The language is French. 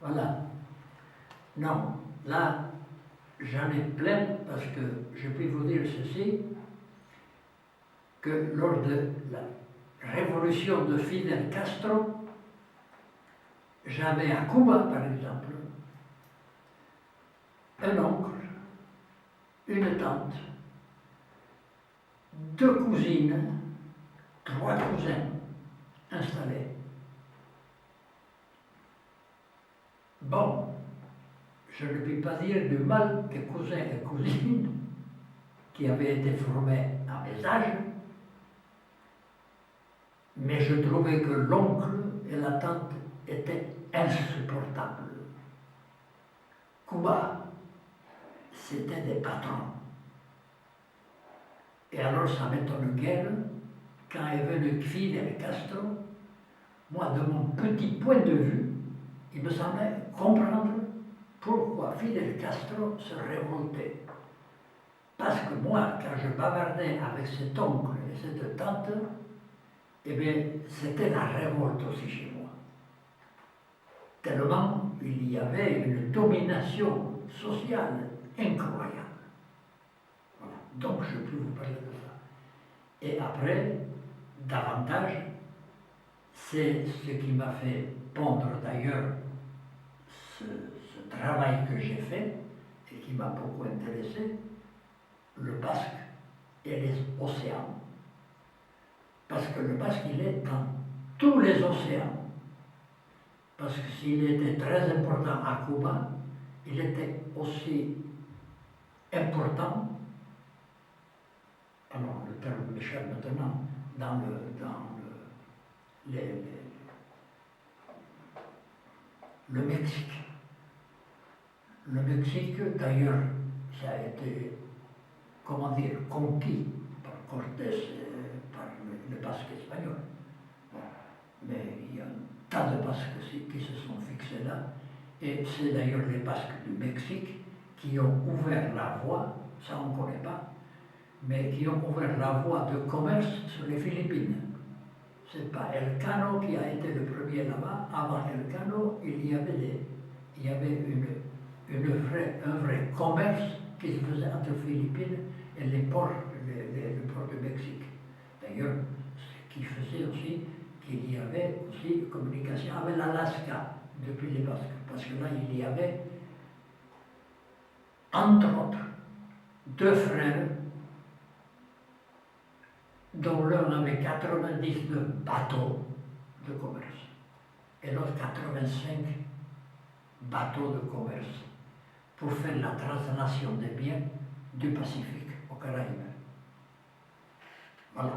Voilà. Non, là, j'en ai plein parce que je peux vous dire ceci, que lors de la révolution de Fidel Castro, j'avais à Cuba, par exemple, un oncle, une tante, deux cousines, trois cousins installés. Bon, je ne puis pas dire du mal des cousins et cousines qui avaient été formés à mes âges, mais je trouvais que l'oncle et la tante étaient insupportables. Cuba, c'était des patrons. Et alors ça m'étonne guère, quand est venu Fidel Castro, moi de mon petit point de vue, il me semblait comprendre pourquoi Fidel Castro se révoltait. Parce que moi, quand je bavardais avec cet oncle et cette tante, eh bien, c'était la révolte aussi chez moi. Tellement il y avait une domination sociale incroyable. Voilà. Donc je peux vous parler de ça. Et après, davantage, c'est ce qui m'a fait pondre d'ailleurs ce travail que j'ai fait et qui m'a beaucoup intéressé, le basque et les océans. Parce que le basque, il est dans tous les océans. Parce que s'il était très important à Cuba, il était aussi important, alors le terme m'échappe maintenant, dans le Mexique. Le Mexique, d'ailleurs, ça a été, comment dire, conquis par Cortés et par le basque espagnol. Bon. Mais il y a un tas de basques qui se sont fixés là, et c'est d'ailleurs les basques du Mexique qui ont ouvert la voie, ça on ne connaît pas, mais qui ont ouvert la voie de commerce sur les Philippines. C'est pas Elcano qui a été le premier là-bas. Avant Elcano, il y avait un vrai commerce qui se faisait entre les Philippines et les ports, le port du Mexique. D'ailleurs, ce qui faisait aussi qu'il y avait aussi communication avec l'Alaska depuis les Basques, parce que là, il y avait, entre autres, deux frères dont l'un avait 99 bateaux de commerce et l'autre 85 bateaux de commerce pour faire la translation des biens du Pacifique aux Caraïbes. Voilà.